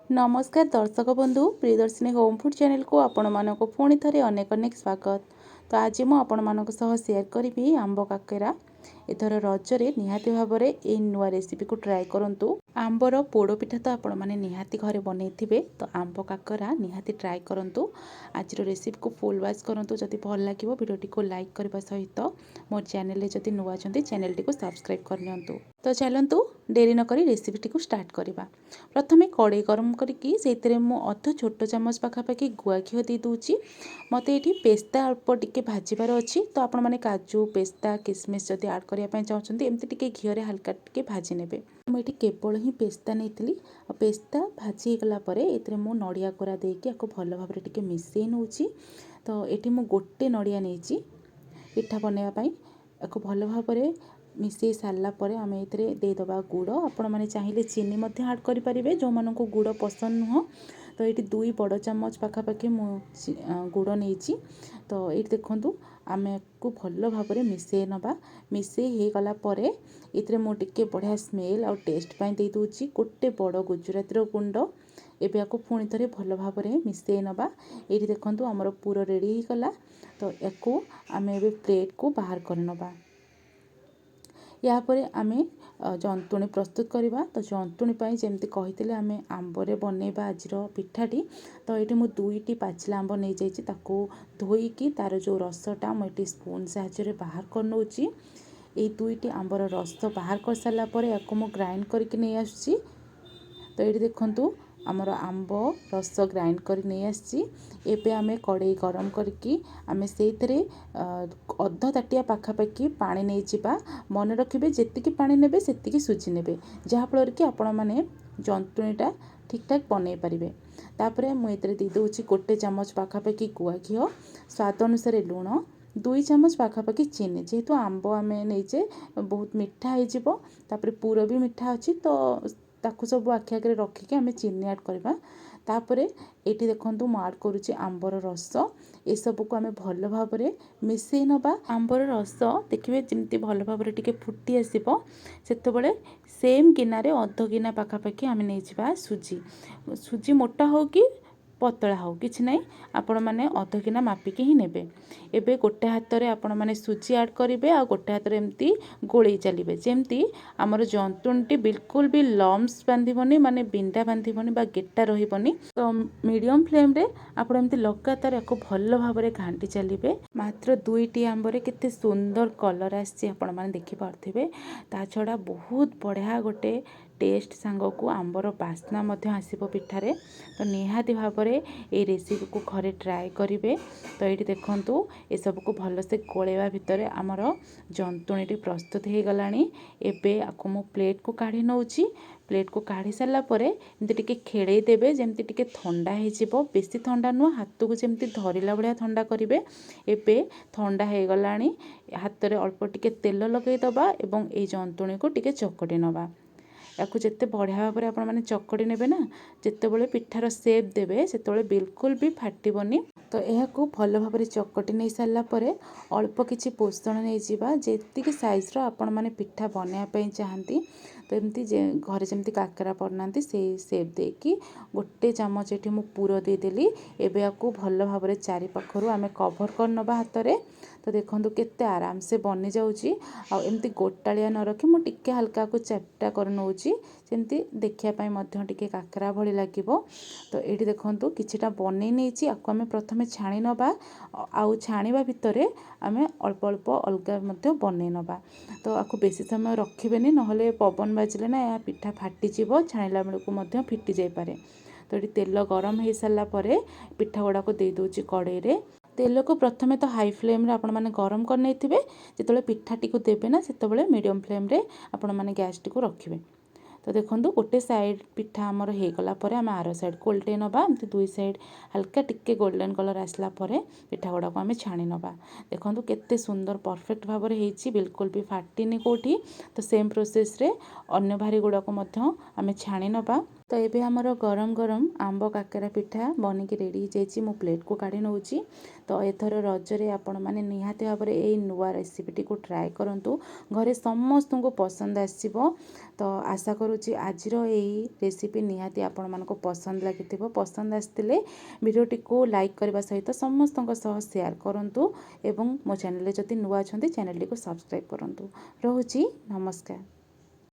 नमस्कार दर्शक बंधु प्रियदर्शिनी होम फूड चैनल को आपण मानक पुणी थे अनेक अनेक स्वागत। तो आज मु आपण मानक सह शेयर करी आंब काकेरा। एथर रजरे निहाती भाव में ये नुआ रेसिपी को ट्राए करंतु। आंबर पोड़ पिठा तो आपण माने निहाती घरे बनई थे, तो आंब काकरा निहाती ट्राए करंतु। आज रेसिपी को फुल वाच करंतु। जदि भल लगे भिडियोटी को लाइक करने सहित मोर चैनल जदि नुआ चैनल टी को सब्सक्राइब करनियंतु। तो चलतु डेरी नक रेसिपी को स्टार्ट करवा। प्रथमे कड़े गरम करके अध छोट चामच पाखापाखि गुआ घी दे दूची। मत ये पेस्ता अल्प टिके भाजबार अच्छी, तो आपण मैंने काजू पेस्ता किसमिश जदि आड करने चाहते एमती टिके घीरे हल्का टिके भाजी नेबे। मुझे केवल ही पेस्ता नहीं, पेस्ता भाजी गलापर ये नड़िया कोरा देकी भल भाव टिके मिसई नौची। तो ये मुझे गोटे नड़िया नहीं पिठा बनवाई भल भाव मिसई सारापर आम ये देदबा गुड़। आपण मैंने चाहिए चीनी आड करें जो मानू गुड़ पसंद नुह। तो ये 2 बड़ चामच पाखापाखि गुड़ नहीं। तो ये देखूँ आम को भल भाव मिसई नवा। मिसई हो गलापर ये मुझे बढ़िया स्मेल आ टेस्ट दे दूची गोटे बड़ गुजराती गुंड। एबे आपको पुणी थे भल भाव मिसई नवा। ये देखूँ आमर पूरा रेडी हो गला। तो या आम ए प्लेट को बाहर कर नवा। यापर आम जंतुणी प्रस्तुत करवा। तो जंतुणी जमती कही आम आंबरे बनइबा आज पिठाटी। तो ये मुझे 2टी पाचिला आंब नहीं जाइए धोईकी तार जो रसटा मुझे स्पून साहाय्य बाहर कर नौची। ये 2टी आंबर रस बाहर कर सारापर या ग्राइंड करके नहीं आसुची। तो ये देखूँ आमर आंब रस ग्राइंड कर नहीं आसी। एबे आमे कड़े गरम करके आमे से अध ताटिया पाखापाखि पानी नहीं जावा। मन रखिए जी पानी ने से सुजी ने जहाँफल कि आपण मैंने जंतुणीटा ठीक ठाक बनई पारे। तापर मुझे दे दूची गोटे चामच पाखापाखि गुआ घी, स्वाद अनुसार लुण, 2 चामच पाखापाखि चीनी। जेहेतु आंब आम नहींचे बहुत मीठा होपर पूरा भी मीठा अच्छी, तो ताकू सब आखि आगे रखिकी आम चीनी आड करवा। तापर ये देखूँ मुझे आड करुच्ची आंबर रस। ये सब को आम भल भाव मिसई नवा। आंबर रस देखिए जमी भल भाव टिके फुटी आसो से सेम गिनारे अध गिना पाखापाखि आम नहीं जावा सुजी। सुजी मोटा हो कि पतला हो कि ना आपण मैंने अध गिना मापिकी ही नेबे। एबे गोटे हाथ में आपण मैंने सुजी आड करेंगे आ गोटे हाथ में एमती गोले चलिए जमती आमर जंतुणीटी बिल्कुल भी लम्स बांधबनी माने बिंडा बांधबनी बा गेटा रही। तो मीडियम फ्लेम रे आपण एमती लगातार या भल भाव में घाटी चलिए। मात्र 2टी आंबरे केते सुंदर कलर आसी आपण मैंने देखिपे। ता छड़ा बहुत बढ़िया गोटे टेस्ट सांग को आंबर बास्ना आसो पिठारे। तो निहाती भाव में ये रेसिपी को घरे ट्राए करेंगे। तो ये देखूँ ये सब को भलसे गोलेवा भितर आमर जंतुणी प्रस्तुत हो गला। एबे आपको मु प्लेट को काढ़ी नौची। प्लेट को काढ़ी सारापर एमती टिके खेड़े देबे जमती टिके ठंडा हो। बेसी ठंडा नुह, हाथ को जमती धरला भाया ठंडा करेंगे। एबे ठंडा हो गला हाथ में अल्प टिके तेल लगेदबा एवं ये जंतुणी को टिके चकटी नवा। या जिते बढ़िया भाव में आपने चकड़ी ने ना जिते पिठार सेप देवे से बिल्कुल भी फाटबनी। तो यह भल भाव में चकटी नहीं सारापर अल्प किसी पोषण नहीं जावा जी सैज्र आपण मैंने पिठा बनवाई चाहती। तो एमती घरे जमी काकरा बनाती से सेप देकी गोटे चामच ये मुझे पूर देदेली। एबे आपको भल भाव में चारिपाखर आम कभर कर नवा हाथ में। तो देखो केते आराम से बनी जाऊँगी। आमती गोटालिया न रखी मुझे टिके हल्का को चैप्टा कर नौची जमती देखापी टिके काकरा भली लगे। तो ये देखूँ किछिटा बनई नहीं आपको आम प्रथम छाणी नवा। आउ छाणीबा भितर आम अल्प अल्प अलग बनई नवा। तो आपको बेसी समय रखिबेनी नहले पवन बाजिले ना या पिठा फाटीजिव, छाणीला बेलू फिटी जापे। तो ये तेल गरम हो सारापर पिठा गुड़ा को दे दूची कड़े रे। तेल को प्रथमे तो हाई फ्लेम रे आपण मैंने गरम कर नहीं थे। जो पिठाटी को देवे ना से मीडियम फ्लेम रे आपण मैंने गैस टी को रखिए। तो देखो गोटे साइड पिठा आमर हो गलापर आम आर साइड को उल्टे नवा। एमती 2 साइड हल्का टिके गोल्डन कलर आसला पिठा गुड़ा को आम छाणी नवा। देखो केते सुंदर परफेक्ट भाव में बिल्कुल भी फाटीनी कौटी। तो सेम प्रोसेस रे अन्य भारी गुड़ा को आम छाणी नवा। तो ये आमर गरम गरम आंब काकेरा पिठा बनिकी रेडी हो मु प्लेट को काढ़ी नौची। तो एथर रजरे आपण मैंने निहाती भाव में यही नुआ रेसिपीटी को ट्राए करूँ घरे समस्त को पसंद आसो। तो आशा करुँची आज यही रेसिपी निहाती आपण मानक पसंद लगी पसंद आसते भिडियोटी को लाइक करने सहित समस्त शेयर करूँ एवं मो चैनल जदि नुआ अच्छा चैनल को सब्सक्राइब करूँ। रोची नमस्कार।